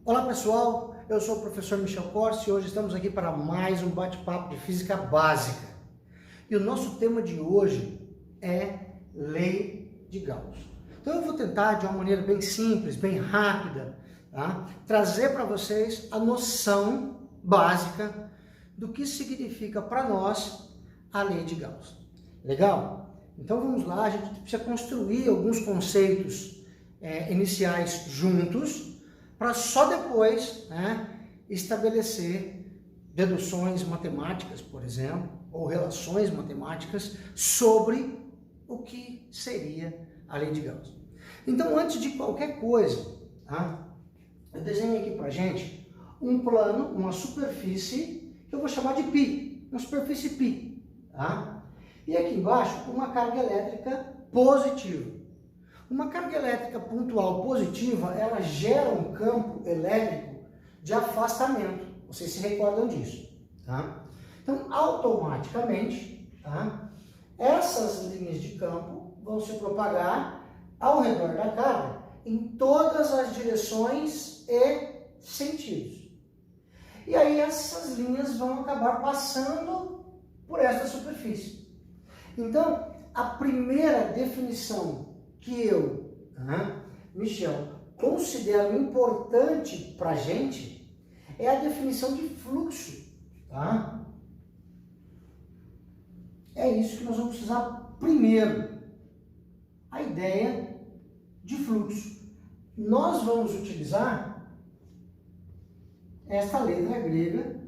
Olá pessoal, eu sou o professor Michel Corsi e hoje estamos aqui para mais um bate-papo de física básica. E o nosso tema de hoje é lei de Gauss. Então eu vou tentar de uma maneira bem simples, bem rápida, tá? Trazer para vocês a noção básica do que significa para nós a lei de Gauss. Legal? Então vamos lá, a gente precisa construir alguns conceitos iniciais juntos, para só depois estabelecer deduções matemáticas, por exemplo, ou relações matemáticas sobre o que seria a lei de Gauss. Então, antes de qualquer coisa, eu desenhei aqui para a gente um plano, uma superfície, que eu vou chamar de π, uma superfície π. E aqui embaixo, uma carga elétrica positiva. Uma carga elétrica pontual positiva, ela gera um campo elétrico de afastamento. Vocês se recordam disso, tá? Então, automaticamente, essas linhas de campo vão se propagar ao redor da carga em todas as direções e sentidos. E aí essas linhas vão acabar passando por essa superfície. Então, a primeira definição que eu, Michel, considero importante para a gente é a definição de fluxo, tá? É isso que nós vamos precisar primeiro, a ideia de fluxo. Nós vamos utilizar esta letra grega,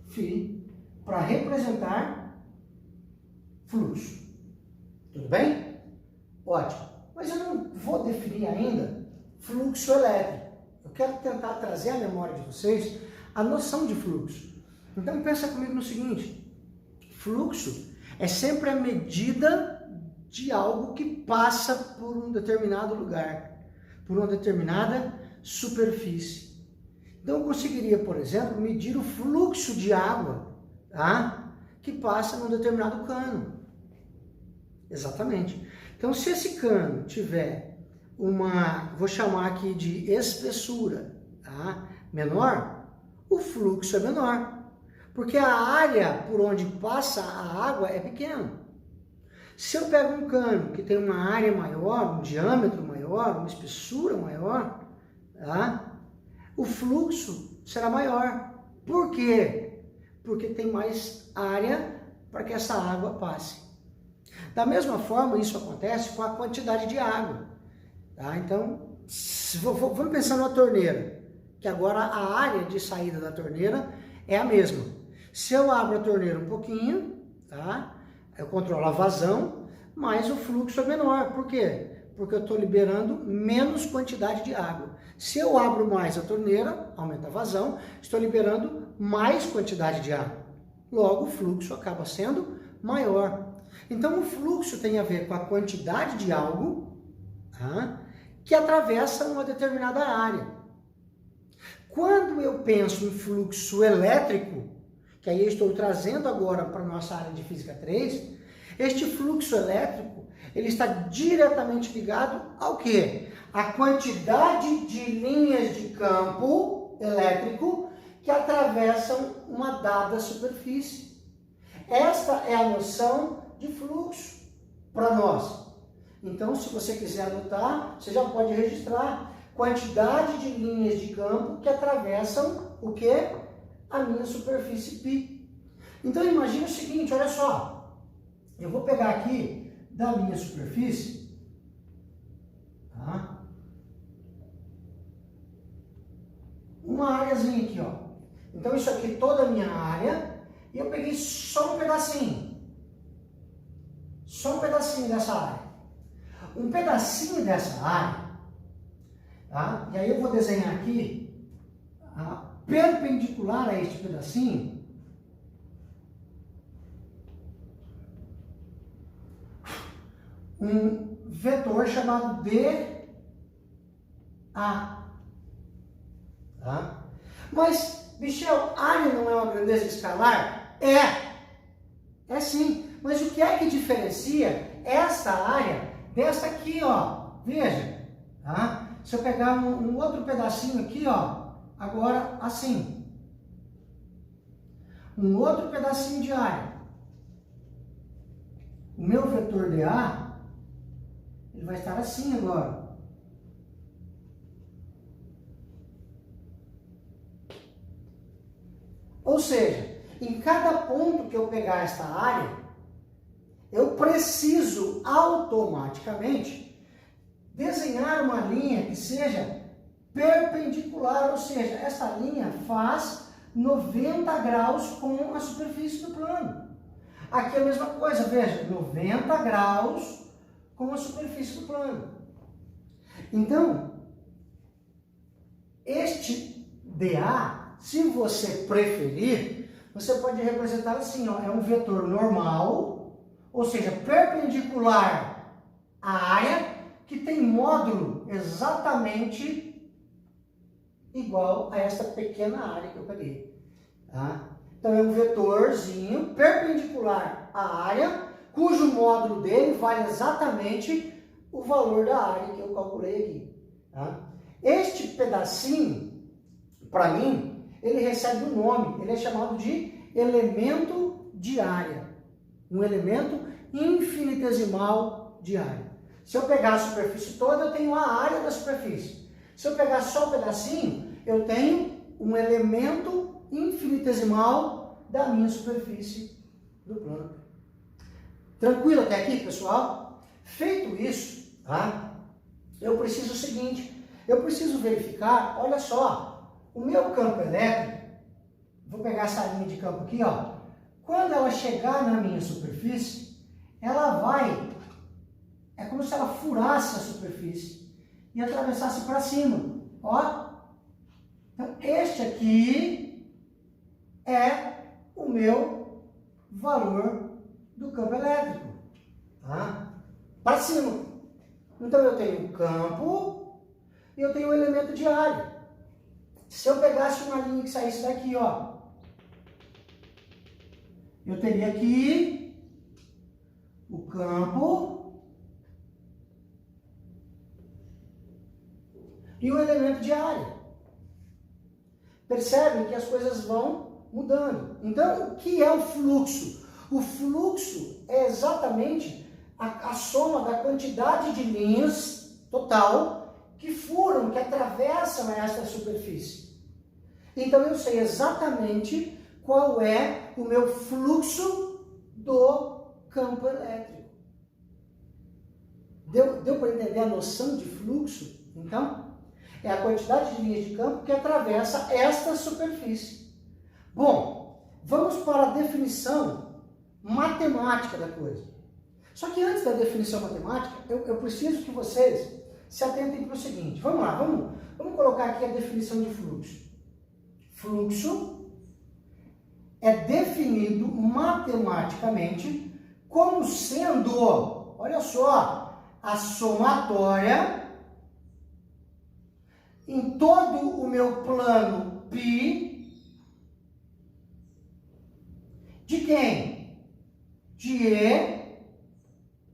φ, para representar fluxo. Tudo bem? Ótimo. Mas eu não vou definir ainda fluxo elétrico. Eu quero tentar trazer à memória de vocês a noção de fluxo. Então pensa comigo no seguinte: fluxo é sempre a medida de algo que passa por um determinado lugar, por uma determinada superfície. Então eu conseguiria, por exemplo, medir o fluxo de água, que passa num determinado cano. Exatamente. Então, se esse cano tiver vou chamar aqui de espessura, menor, o fluxo é menor, porque a área por onde passa a água é pequena. Se eu pego um cano que tem uma área maior, um diâmetro maior, uma espessura maior, o fluxo será maior. Por quê? Porque tem mais área para que essa água passe. Da mesma forma, isso acontece com a quantidade de água. Então, vamos pensar numa torneira, que agora a área de saída da torneira é a mesma. Se eu abro a torneira um pouquinho, eu controlo a vazão, mas o fluxo é menor. Por quê? Porque eu estou liberando menos quantidade de água. Se eu abro mais a torneira, aumenta a vazão, estou liberando mais quantidade de água. Logo, o fluxo acaba sendo maior. Então, o fluxo tem a ver com a quantidade de algo que atravessa uma determinada área. Quando eu penso em fluxo elétrico, que aí eu estou trazendo agora para a nossa área de Física 3, este fluxo elétrico, ele está diretamente ligado ao quê? A quantidade de linhas de campo elétrico que atravessam uma dada superfície. Esta é a noção de fluxo para nós. Então, se você quiser anotar, você já pode registrar quantidade de linhas de campo que atravessam o quê? A minha superfície π. Então, imagine o seguinte, olha só. Eu vou pegar aqui da minha superfície, uma áreazinha aqui, Então, isso aqui é toda a minha área, e eu peguei só um pedacinho. Só um pedacinho dessa área. Um pedacinho dessa área, e aí eu vou desenhar aqui, perpendicular a este pedacinho, um vetor chamado dA. Mas, Michel, área não é uma grandeza escalar? É sim. Mas o que é que diferencia esta área desta aqui, Veja, se eu pegar um outro pedacinho aqui, ó, agora assim. Um outro pedacinho de área. O meu vetor dA, ele vai estar assim agora. Ou seja, em cada ponto que eu pegar esta área, eu preciso automaticamente desenhar uma linha que seja perpendicular, ou seja, essa linha faz 90 graus com a superfície do plano. Aqui é a mesma coisa, veja, 90 graus com a superfície do plano. Então, este dA, se você preferir, você pode representar assim, ó, é um vetor normal, ou seja, perpendicular à área, que tem módulo exatamente igual a esta pequena área que eu peguei. Tá? Então, é um vetorzinho perpendicular à área, cujo módulo dele vale exatamente o valor da área que eu calculei aqui. Tá? Este pedacinho, para mim, ele recebe um nome, ele é chamado de elemento de área. Um elemento infinitesimal de área. Se eu pegar a superfície toda, eu tenho a área da superfície. Se eu pegar só um pedacinho, eu tenho um elemento infinitesimal da minha superfície do plano. Tranquilo até aqui, pessoal? Feito isso, tá? Eu preciso o seguinte, eu preciso verificar, olha só, o meu campo elétrico, vou pegar essa linha de campo aqui, ó, quando ela chegar na minha superfície, ela vai, é como se ela furasse a superfície e atravessasse para cima, ó. Então, este aqui é o meu valor do campo elétrico, tá? Para cima. Então, eu tenho o campo e eu tenho o elemento de área. Se eu pegasse uma linha que saísse daqui, ó, eu teria aqui o campo e o elemento de área. Percebem que as coisas vão mudando. Então, o que é o fluxo? O fluxo é exatamente a soma da quantidade de linhas total que furam, que atravessam esta superfície. Então, eu sei exatamente qual é o meu fluxo do campo elétrico. Deu para entender a noção de fluxo? Então, é a quantidade de linhas de campo que atravessa esta superfície. Bom, vamos para a definição matemática da coisa. Só que antes da definição matemática, eu preciso que vocês se atentem para o seguinte. Vamos lá, vamos colocar aqui a definição de fluxo. Fluxo é definido matematicamente como sendo, olha só, a somatória em todo o meu plano π de quem? De E,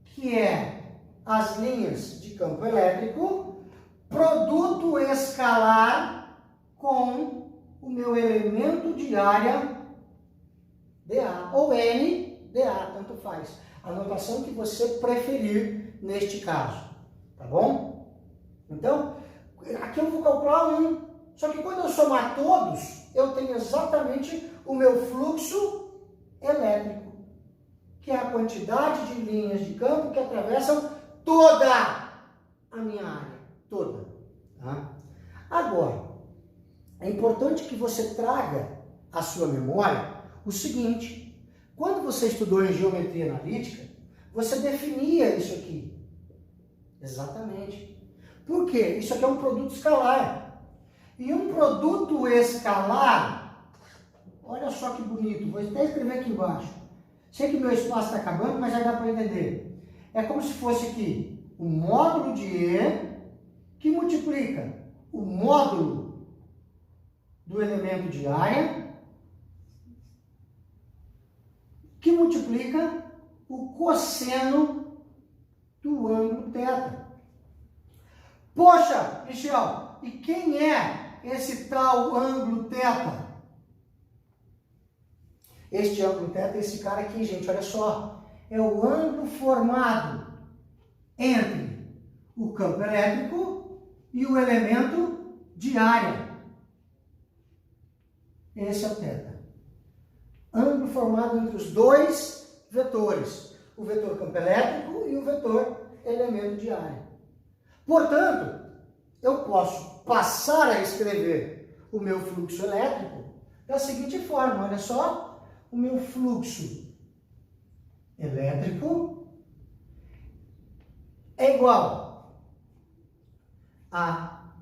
que é as linhas de campo elétrico, produto escalar com o meu elemento de área dA, ou N dA, tanto faz. A notação que você preferir neste caso, tá bom? Então, aqui eu vou calcular 1, só que quando eu somar todos, eu tenho exatamente o meu fluxo elétrico, que é a quantidade de linhas de campo que atravessam toda a minha área, toda. Tá? Agora, é importante que você traga à sua memória o seguinte: quando você estudou em geometria analítica, você definia isso aqui. Exatamente. Por quê? Isso aqui é um produto escalar. E um produto escalar, olha só que bonito, vou até escrever aqui embaixo. Sei que meu espaço está acabando, mas já dá para entender. É como se fosse aqui o módulo de E que multiplica o módulo do elemento de área, que multiplica o cosseno do ângulo θ. Poxa, Michel, e quem é esse tal ângulo θ? Este ângulo θ é esse cara aqui, gente, olha só. É o ângulo formado entre o campo elétrico e o elemento de área. Esse é o θ. Ângulo formado entre os dois vetores. O vetor campo elétrico e o vetor elemento de área. Portanto, eu posso passar a escrever o meu fluxo elétrico da seguinte forma, olha só. O meu fluxo elétrico é igual a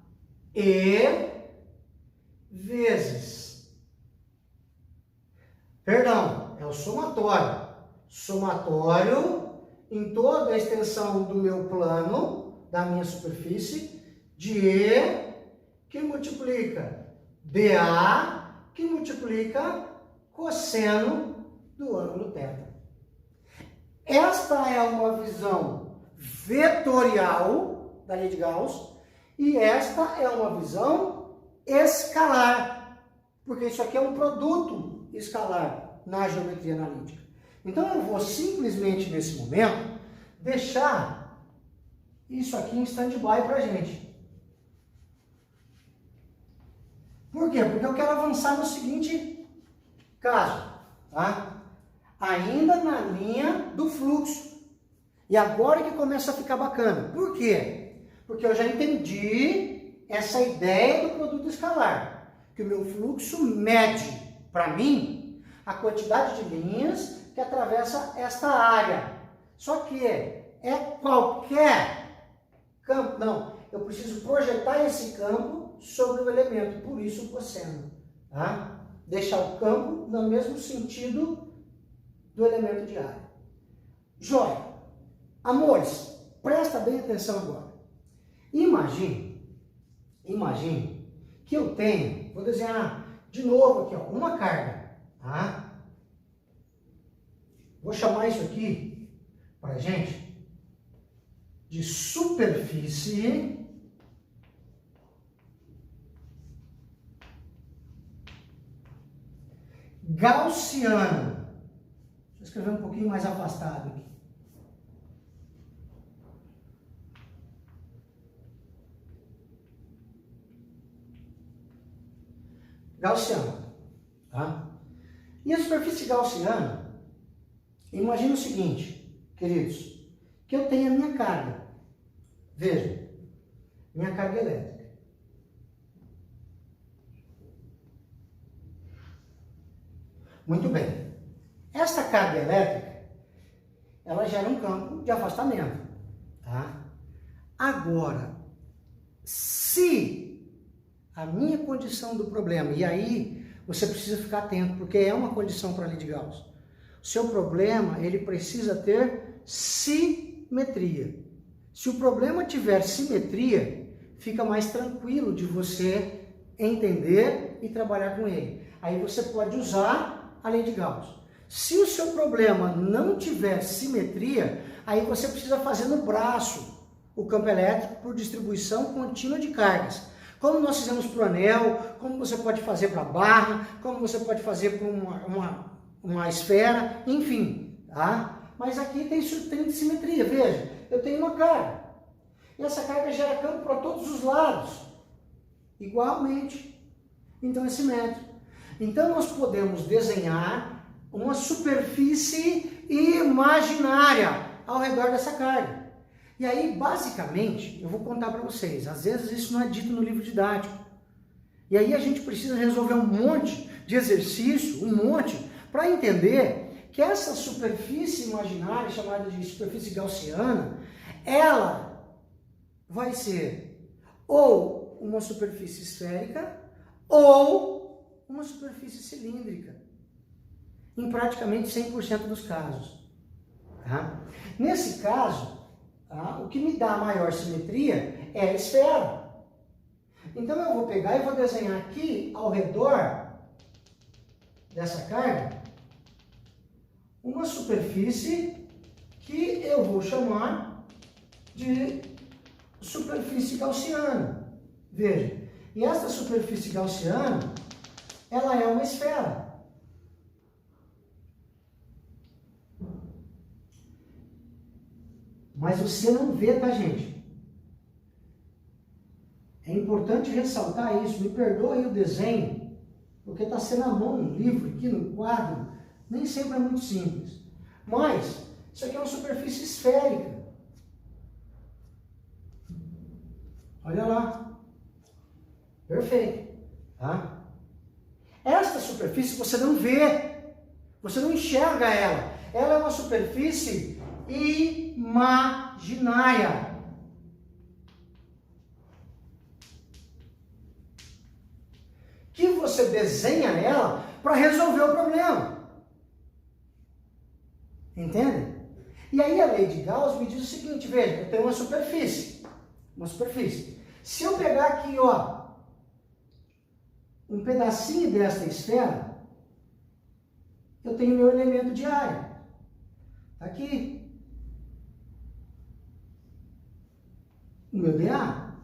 E vezes, perdão, é o somatório. Somatório em toda a extensão do meu plano, da minha superfície, de E que multiplica dA que multiplica cosseno do ângulo θ. Esta é uma visão vetorial da lei de Gauss e esta é uma visão escalar, porque isso aqui é um produto escalar na geometria analítica. Então eu vou simplesmente nesse momento deixar isso aqui em stand-by para a gente. Por quê? Porque eu quero avançar no seguinte caso, tá? Ainda na linha do fluxo. E agora que começa a ficar bacana. Por quê? Porque eu já entendi essa ideia do produto escalar. Que o meu fluxo mede, para mim, a quantidade de linhas que atravessa esta área. Só que é qualquer campo. Não, eu preciso projetar esse campo sobre o elemento. Por isso o cosseno, tá? Deixar o campo no mesmo sentido do elemento de área. Joia. Amores, presta bem atenção agora. Imagine que eu tenho, vou desenhar de novo aqui, ó, uma carga, tá? Vou chamar isso aqui, pra gente, de superfície gaussiano. Deixa eu escrever um pouquinho mais afastado aqui. Gaussiano, tá? E a superfície gaussiana, imagina o seguinte, queridos, que eu tenho a minha carga. Veja, minha carga elétrica. Muito bem. Esta carga elétrica, ela gera um campo de afastamento, tá? Agora, se a minha condição do problema, e aí você precisa ficar atento, porque é uma condição para a lei de Gauss. O seu problema, ele precisa ter simetria. Se o problema tiver simetria, fica mais tranquilo de você entender e trabalhar com ele. Aí você pode usar a lei de Gauss. Se o seu problema não tiver simetria, aí você precisa fazer no braço o campo elétrico por distribuição contínua de cargas. Como nós fizemos para o anel, como você pode fazer para a barra, como você pode fazer para uma esfera, enfim, tá? Mas aqui tem simetria, veja, eu tenho uma carga. E essa carga gera campo para todos os lados, igualmente. Então é simétrico. Então nós podemos desenhar uma superfície imaginária ao redor dessa carga. E aí, basicamente, eu vou contar para vocês, às vezes isso não é dito no livro didático. E aí a gente precisa resolver um monte de exercício, para entender que essa superfície imaginária, chamada de superfície gaussiana, ela vai ser ou uma superfície esférica ou uma superfície cilíndrica, em praticamente 100% dos casos. Tá? Nesse caso, tá, o que me dá maior simetria é a esfera. Então eu vou pegar e vou desenhar aqui ao redor dessa carga uma superfície que eu vou chamar de superfície gaussiana. Veja, e esta superfície gaussiana, ela é uma esfera. Mas você não vê, tá, gente? É importante ressaltar isso. Me perdoe o desenho, porque está sendo à mão no livro, aqui no quadro. Nem sempre é muito simples. Mas, isso aqui é uma superfície esférica. Olha lá. Perfeito. Tá? Esta superfície você não vê. Você não enxerga ela. Ela é uma superfície imaginária. Que você desenha ela para resolver o problema. Entende? E aí a lei de Gauss me diz o seguinte, veja, eu tenho uma superfície. Se eu pegar aqui, ó, um pedacinho desta esfera, eu tenho meu elemento de área. Tá aqui. O meu dA.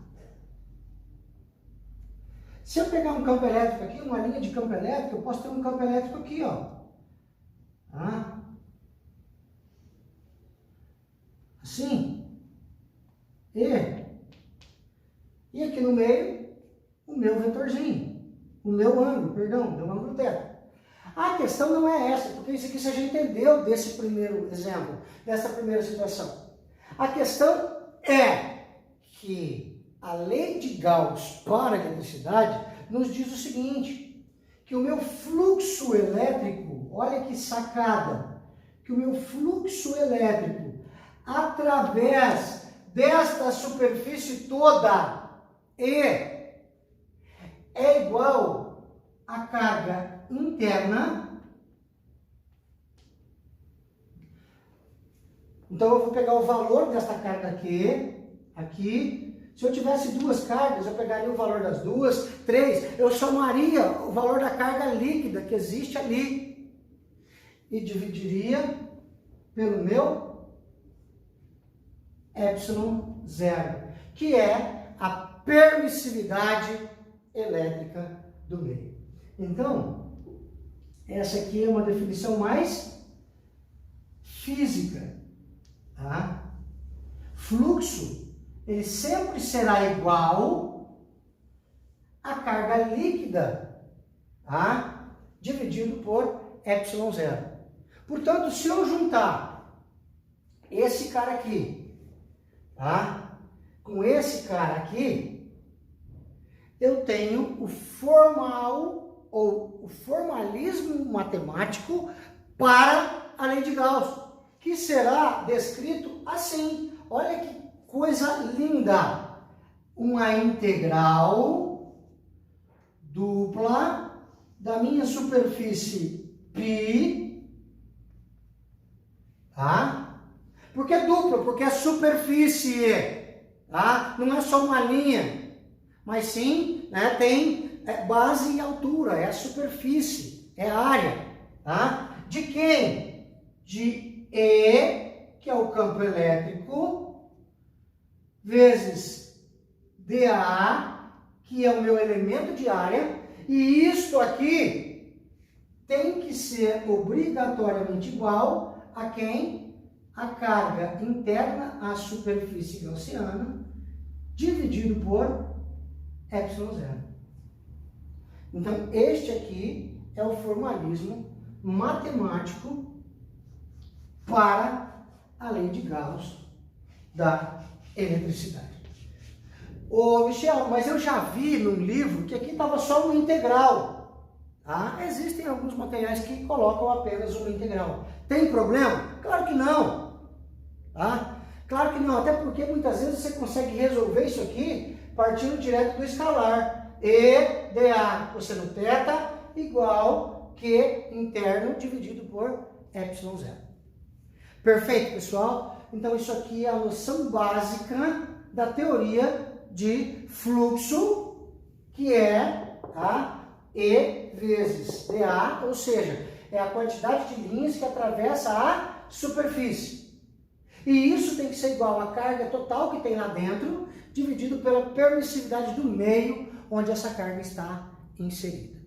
Se eu pegar um campo elétrico aqui, uma linha de campo elétrico, eu posso ter um campo elétrico aqui, ó. Tá? Assim. E aqui no meio, o meu vetorzinho. O meu ângulo θ. A questão não é essa, porque isso aqui você já entendeu desse primeiro exemplo, dessa primeira situação. A questão é que a lei de Gauss para a eletricidade nos diz o seguinte, que o meu fluxo elétrico, olha que sacada, que o meu fluxo elétrico através desta superfície toda é igual à carga interna. Então eu vou pegar o valor desta carga aqui. Se eu tivesse duas cargas, eu pegaria o valor das duas, 3, eu somaria o valor da carga líquida que existe ali e dividiria pelo meu ε0, que é a permissividade elétrica do meio. Então, essa aqui é uma definição mais física, tá? Fluxo, ele sempre será igual à carga líquida, tá? Dividido por ε0. Portanto, se eu juntar esse cara aqui, tá? Com esse cara aqui, eu tenho o formal ou o formalismo matemático para a lei de Gauss, que será descrito assim. Olha que coisa linda! Uma integral dupla da minha superfície π, tá? Por que dupla? Porque é superfície, tá? Não é só uma linha, mas sim, né, tem base e altura, é a superfície, é a área, tá? De quem? De E, que é o campo elétrico, vezes dA, que é o meu elemento de área, e isto aqui tem que ser obrigatoriamente igual a quem? A carga interna à superfície gaussiana, dividido por ε0. Então, este aqui é o formalismo matemático para a lei de Gauss da eletricidade. Ô, Michel, mas eu já vi num livro que aqui estava só uma integral. Tá? Existem alguns materiais que colocam apenas uma integral. Tem problema? Claro que não. Tá? Claro que não, até porque muitas vezes você consegue resolver isso aqui partindo direto do escalar. E dA cosseno θ igual Q interno dividido por ε0. Perfeito, pessoal? Então isso aqui é a noção básica da teoria de fluxo, que é tá? E vezes dA, ou seja, é a quantidade de linhas que atravessa a superfície. E isso tem que ser igual à carga total que tem lá dentro, dividido pela permissividade do meio onde essa carga está inserida.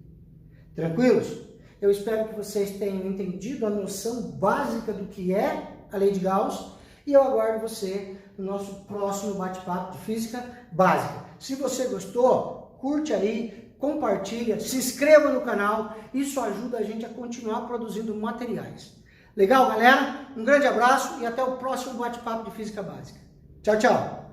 Tranquilos? Eu espero que vocês tenham entendido a noção básica do que é a lei de Gauss e eu aguardo você no nosso próximo bate-papo de física básica. Se você gostou, curte aí, compartilha, se inscreva no canal, isso ajuda a gente a continuar produzindo materiais. Legal, galera? Um grande abraço e até o próximo bate-papo de física básica. Tchau, tchau!